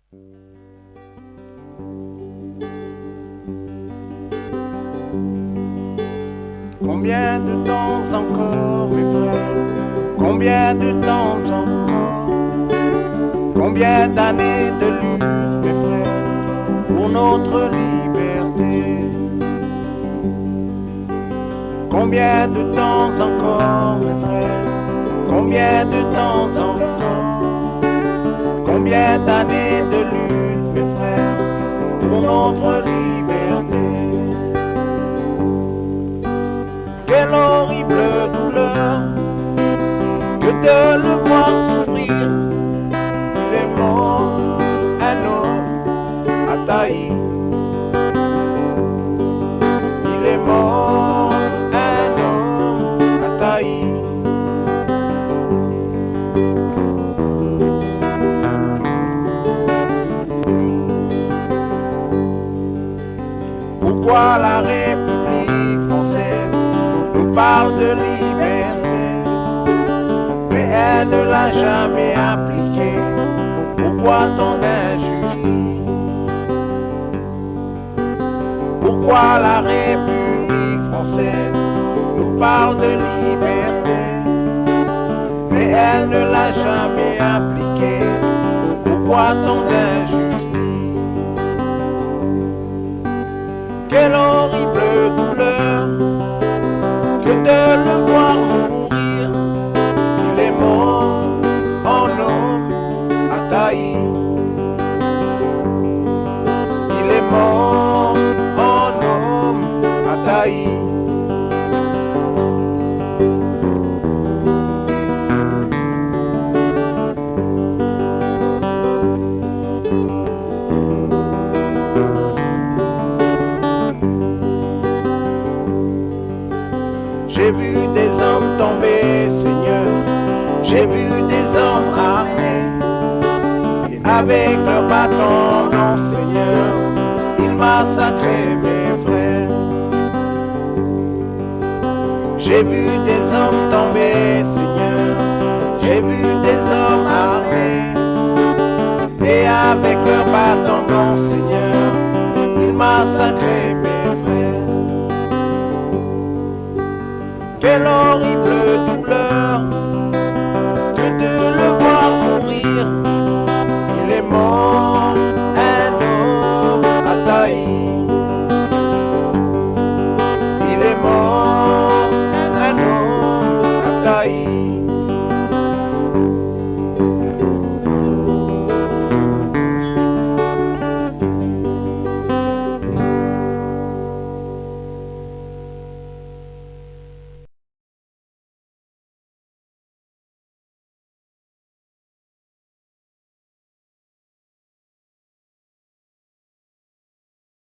Combien de temps encore, mes frères? Combien de temps encore? Combien d'années de lutte, mes frères, pour notre liberté? Combien de temps encore, mes frères? Combien de temps encore? Combien d'années de lutte, mes frères, pour notre liberté? Quelle horrible douleur que de le voir souffrir. Il est mort, un homme à Taï. Il est mort, un homme à Taï. Pourquoi la République française nous parle de liberté, mais elle ne l'a jamais appliquée? Pourquoi tant d'injustice? Pourquoi la République française nous parle de liberté, mais elle ne l'a jamais appliquée? Pourquoi tant d'injustice? Quelle horrible douleur que de le voir mourir. Il est mort en homme à Taï. Il est mort en homme à Taï. J'ai vu des hommes tomber, Seigneur. J'ai vu des hommes armés, et avec leurs bâtons, non, Seigneur, ils massacraient mes frères. J'ai vu des hommes tomber, Seigneur. J'ai vu des hommes armés, et avec leurs bâtons, non, Seigneur, ils massacraient mes frères. Quelle horrible douleur que de le voir mourir. Il est mort.